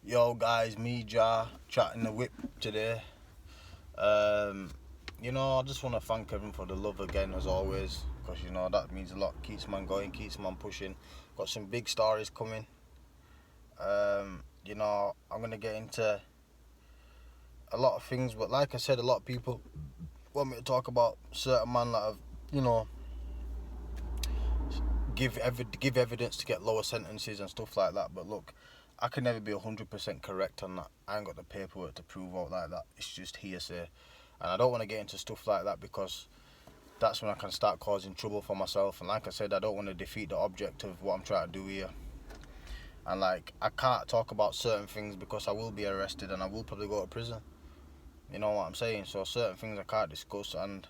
Yo guys, me Ja chatting the whip today. Um, I just want to thank everyone for the love again as always, because that means a lot. Keeps man going, keeps man pushing. Got some big stories coming. I'm gonna get into a lot of things, but like I said, a lot of people want me to talk about certain man that have, you know, give evidence to get lower sentences and stuff like that. But look, I can never be 100% correct on that. I ain't got the paperwork to prove out like that. It's just hearsay. And I don't want to get into stuff like that because that's when I can start causing trouble for myself. And like I said, I don't want to defeat the object of what I'm trying to do here. And like, I can't talk about certain things because I will be arrested and I will probably go to prison. You know what I'm saying? So certain things I can't discuss, and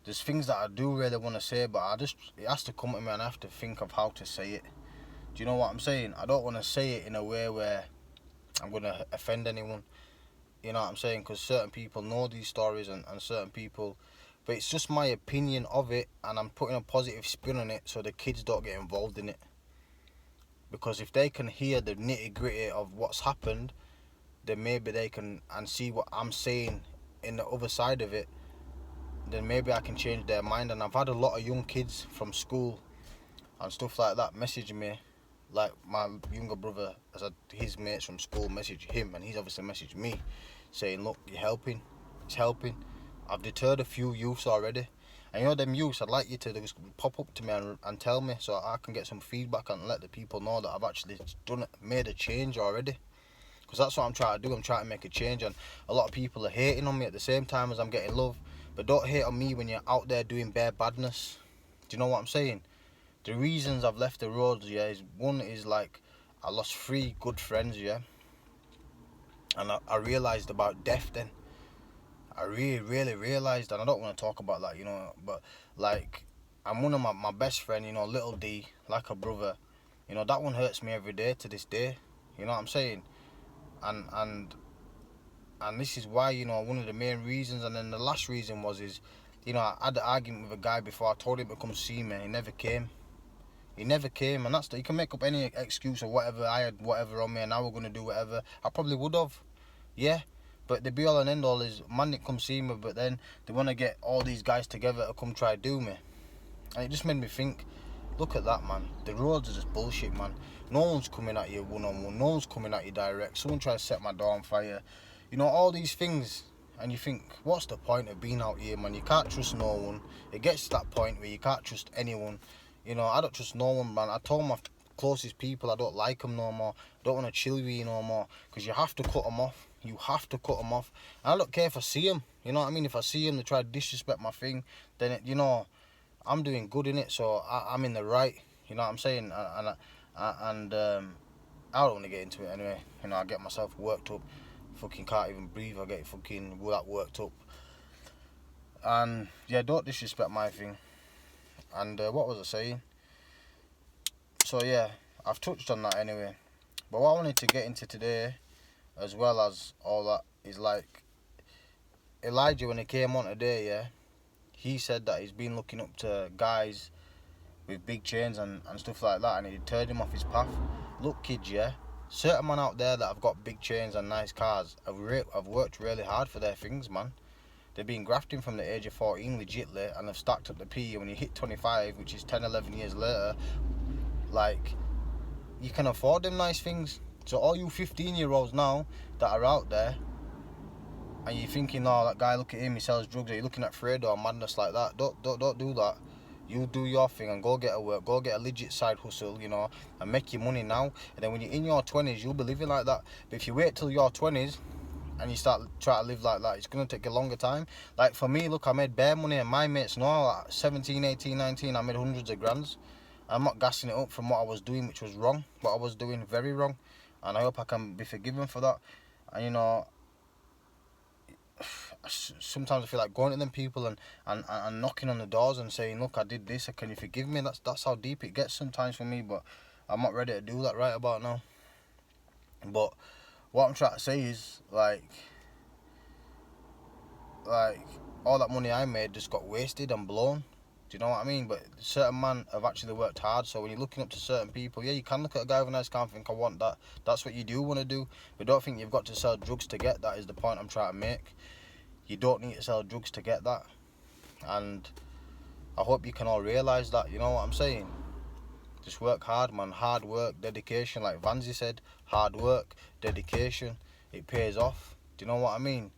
there's things that I do really want to say, but it has to come to me and I have to think of how to say it. Do you know what I'm saying? I don't want to say it in a way where I'm going to offend anyone. You know what I'm saying? Because certain people know these stories and certain people. But it's just my opinion of it, and I'm putting a positive spin on it so the kids don't get involved in it. Because if they can hear the nitty gritty of what's happened, then maybe they can and see what I'm saying in the other side of it. Then maybe I can change their mind. And I've had a lot of young kids from school and stuff like that message me. Like my younger brother has had his mates from school message him, and he's obviously messaged me saying, look, you're helping, it's helping. I've deterred a few youths already. And them youths, I'd like you to just pop up to me and tell me so I can get some feedback and let the people know that I've actually made a change already. Because that's what I'm trying to do. I'm trying to make a change, and a lot of people are hating on me at the same time as I'm getting love. But don't hate on me when you're out there doing bare badness. Do you know what I'm saying? The reasons I've left the roads, yeah, is one is like I lost 3 good friends, yeah, and I realised about death then. I really realised, and I don't want to talk about that, but like, I'm one of my best friend, little D, like a brother, that one hurts me every day to this day, you know what I'm saying? And this is why, one of the main reasons. And then the last reason is, I had an argument with a guy before. I told him to come see me, he never came. He never came, and you can make up any excuse or whatever. I had whatever on me, and now we're gonna do whatever. I probably would have, yeah. But the be all and end all is man didn't come see me, but then they want to get all these guys together to come try to do me, and it just made me think. Look at that, man. The roads are just bullshit, man. No one's coming at you one on one. No one's coming at you direct. Someone tries to set my door on fire. All these things, and you think, what's the point of being out here, man? You can't trust no one. It gets to that point where you can't trust anyone. I don't trust no one, man. I told my closest people I don't like them no more. I don't want to chill with you no more, because you have to cut them off. You have to cut them off. And I don't care if I see them. You know what I mean? If I see them, they try to disrespect my thing, then I'm doing good in it, so I'm in the right. You know what I'm saying? And I don't want to get into it anyway. I get myself worked up. Fucking can't even breathe. I get fucking that worked up. And yeah, don't disrespect my thing. And what was I saying? So yeah, I've touched on that anyway. But what I wanted to get into today, as well as all that, is like Elijah when he came on today. Yeah, he said that he's been looking up to guys with big chains and stuff like that, and it turned him off his path. Look, kids, yeah, certain man out there that have got big chains and nice cars have worked really hard for their things, man. They've been grafting from the age of 14 legitly, and have stacked up the P. When you hit 25, which is 10, 11 years later, like, you can afford them nice things. So all you 15-year-olds now that are out there, and you're thinking, oh, that guy, look at him, he sells drugs, or you're looking at Fredo or madness like that, don't do that. You do your thing and go get a work, go get a legit side hustle, and make your money now. And then when you're in your 20s, you'll be living like that. But if you wait till your 20s and you start trying to live like that, it's going to take a longer time. Like for me, look, I made bare money, and my mates know, like 17, 18, 19, I made hundreds of grands. I'm not gassing it up from what I was doing, which was wrong. What I was doing, very wrong. And I hope I can be forgiven for that. And sometimes I feel like going to them people and knocking on the doors and saying, look, I did this, can you forgive me? That's how deep it gets sometimes for me, but I'm not ready to do that right about now. But what I'm trying to say is, like all that money I made just got wasted and blown. Do you know what I mean? But certain man have actually worked hard. So when you're looking up to certain people, yeah, you can look at a guy with a nice car and think, I want that. That's what you do want to do. But don't think you've got to sell drugs to get that, is the point I'm trying to make. You don't need to sell drugs to get that. And I hope you can all realise that, you know what I'm saying? Just work hard, man. Hard work, dedication, like Vanzi said. Hard work, dedication, it pays off. Do you know what I mean?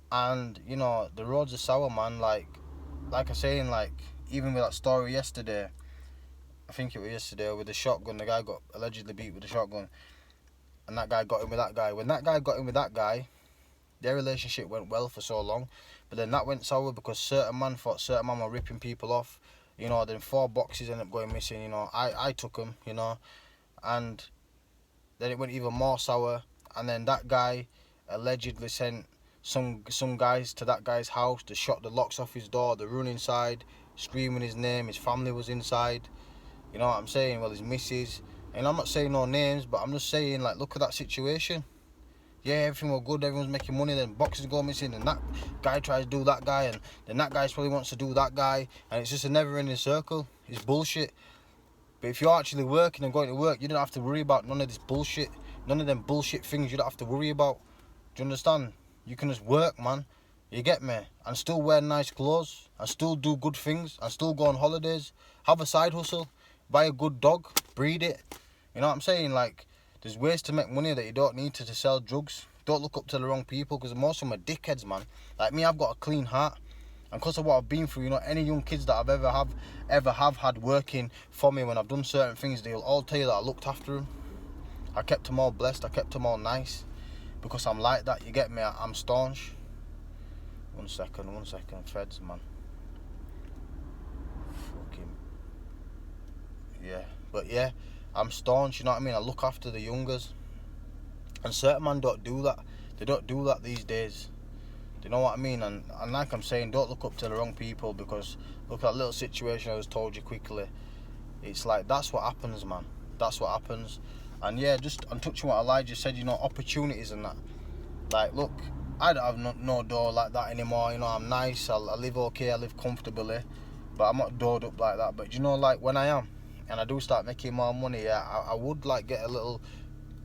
And, you know, the roads are sour, man. Like I saying, like, even with that story yesterday, I think it was yesterday, with the shotgun, the guy got allegedly beat with a shotgun, and that guy got in with that guy. When that guy got in with that guy, their relationship went well for so long, but then that went sour because certain man thought certain man were ripping people off. You know, then 4 boxes ended up going missing. You know, I took them. You know, and then it went even more sour. And then that guy allegedly sent some guys to that guy's house. They shot the locks off his door. They run inside, screaming his name. His family was inside. You know what I'm saying? Well, his missus. And I'm not saying no names, but I'm just saying, like, look at that situation. Yeah, everything was good, everyone's making money, then boxes go missing, and that guy tries to do that guy, and then that guy probably wants to do that guy, and it's just a never-ending circle. It's bullshit. But if you're actually working and going to work, you don't have to worry about none of this bullshit. None of them bullshit things you don't have to worry about. Do you understand? You can just work, man. You get me? And still wear nice clothes, and still do good things, and still go on holidays. Have a side hustle. Buy a good dog. Breed it. You know what I'm saying? Like, there's ways to make money that you don't need to sell drugs. Don't look up to the wrong people, because most of them are dickheads, man. Like me, I've got a clean heart. And because of what I've been through, you know, any young kids that I've ever have had working for me when I've done certain things, they'll all tell you that I looked after them. I kept them all blessed. I kept them all nice. Because I'm like that, you get me? I'm staunch. One second. Feds, man. Fucking... yeah. But yeah, I'm staunch, you know what I mean? I look after the youngers. And certain men don't do that. They don't do that these days. Do you know what I mean? And like I'm saying, don't look up to the wrong people, because look at that little situation I just told you quickly. It's like, that's what happens, man. That's what happens. And yeah, just on touching what Elijah said, you know, opportunities and that. Like, look, I don't have no door like that anymore. You know, I'm nice. I live okay. I live comfortably. But I'm not doored up like that. But you know, like, when I am, and I do start making more money, yeah, I would like get a little,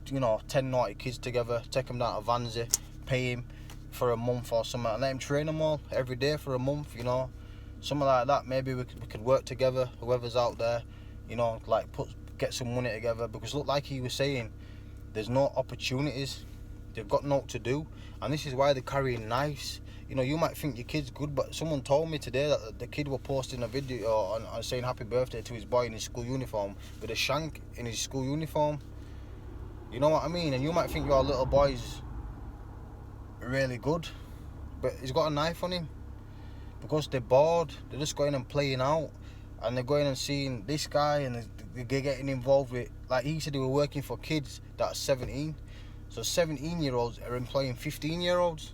you know, 10 naughty kids together, take them down to Vanzi, pay him for a month or something, and let him train them all every day for a month, you know, something like that. Maybe we could work together, whoever's out there, you know, like get some money together, because look, like he was saying, there's no opportunities, they've got naught to do, and this is why they're carrying knives. You know, you might think your kid's good, but someone told me today that the kid was posting a video on saying happy birthday to his boy in his school uniform with a shank in his school uniform. You know what I mean? And you might think your little boy's really good, but he's got a knife on him because they're bored. They're just going and playing out, and they're going and seeing this guy, and they're getting involved with, like he said, they were working for kids that are 17. So 17-year-olds are employing 15-year-olds.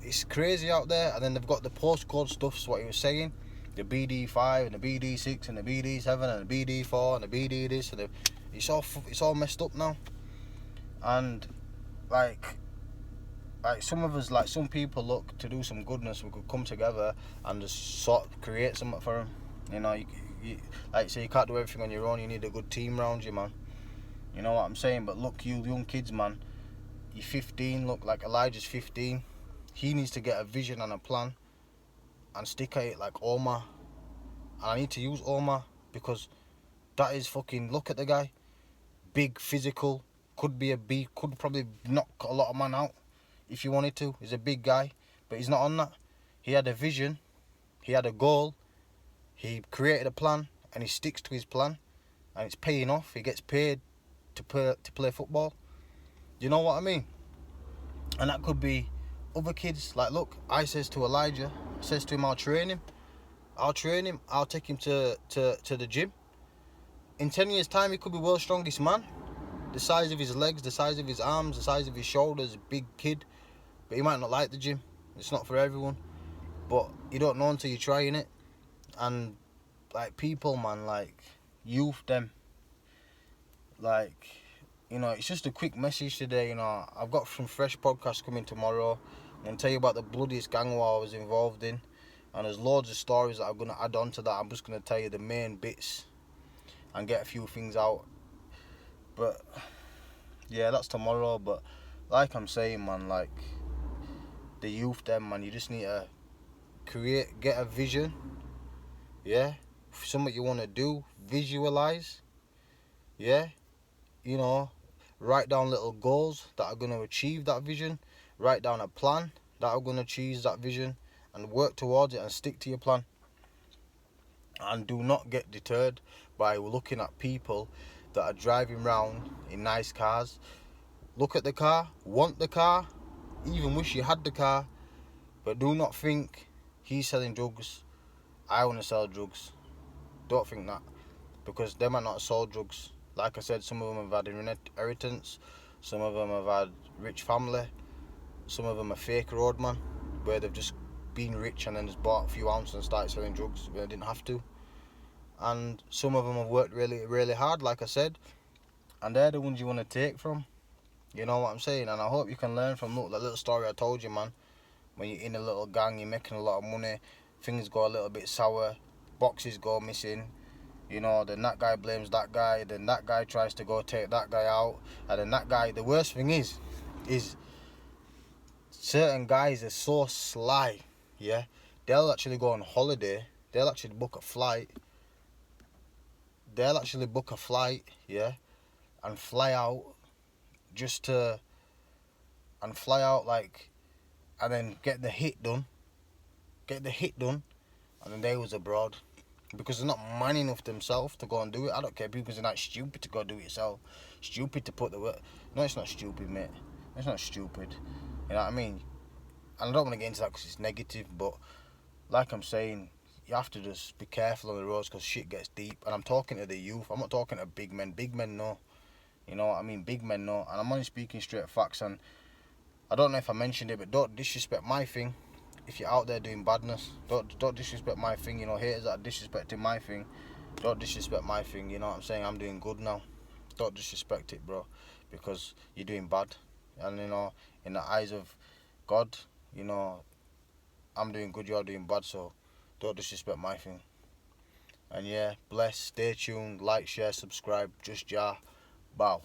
It's crazy out there. And then they've got the postcode stuff, so what he was saying, the BD5 and the BD6 and the BD7 and the BD4 and the BD this, and it's all messed up now. And like some of us, like some people, look to do some goodness, we could come together and just sort of create something for them. You know, you like say, you can't do everything on your own. You need a good team around you, man. You know what I'm saying? But look, you young kids, man, you're 15. Look, like Elijah's 15. He needs to get a vision and a plan and stick at it like Omar. And I need to use Omar because that is fucking, look at the guy. Big, physical, could be a B, could probably knock a lot of man out if you wanted to. He's a big guy, but he's not on that. He had a vision, he had a goal, he created a plan, and he sticks to his plan, and it's paying off. He gets paid to play football. You know what I mean? And that could be other kids. Like, look, I says to Elijah, I says to him, I'll train him, I'll take him to the gym. In 10 years time, he could be world's strongest man. The size of his legs, the size of his arms, the size of his shoulders, big kid. But he might not like the gym. It's not for everyone. But you don't know until you're trying it. And like people, man, like youth, them, like, you know, it's just a quick message today. You know, I've got some fresh podcasts coming tomorrow. I'm gonna tell you about the bloodiest gang war I was involved in. And there's loads of stories that I'm gonna add on to that. I'm just gonna tell you the main bits and get a few things out. But yeah, that's tomorrow. But like I'm saying, man, like the youth, them, man, you just need to get a vision. Yeah, something you want to do, visualize. Yeah, you know, write down little goals that are going to achieve that vision. Write down a plan that are going to achieve that vision, and work towards it and stick to your plan. And do not get deterred by looking at people that are driving around in nice cars. Look at the car, want the car, even wish you had the car, but do not think he's selling drugs, I want to sell drugs. Don't think that, because they might not have sold drugs. Like I said, some of them have had inheritance, some of them have had rich family, some of them are fake roadman, where they've just been rich and then just bought a few ounces and started selling drugs when they didn't have to. And some of them have worked really, really hard, like I said, and they're the ones you want to take from. You know what I'm saying? And I hope you can learn from, look, that little story I told you, man. When you're in a little gang, you're making a lot of money, things go a little bit sour, boxes go missing, you know, then that guy blames that guy, then that guy tries to go take that guy out, and then that guy, the worst thing is certain guys are so sly, yeah, they'll actually go on holiday, they'll actually book a flight, yeah, and fly out just to, and fly out like, and then get the hit done, and then they was abroad. Because they're not man enough themselves to go and do it. I don't care because they're not stupid to go do it yourself. Stupid to put the work. No, it's not stupid, mate. It's not stupid. You know what I mean? And I don't want to get into that because it's negative, but like I'm saying, you have to just be careful on the roads because shit gets deep. And I'm talking to the youth. I'm not talking to big men. Big men know. You know what I mean? Big men know. And I'm only speaking straight facts. And I don't know if I mentioned it, but don't disrespect my thing. If you're out there doing badness, don't disrespect my thing. You know, haters that are disrespecting my thing, don't disrespect my thing. You know what I'm saying? I'm doing good now. Don't disrespect it, bro, because you're doing bad. And you know, in the eyes of God, you know, I'm doing good, you're doing bad. So don't disrespect my thing. And yeah, bless. Stay tuned. Like, share, subscribe. Just Jah. Bow.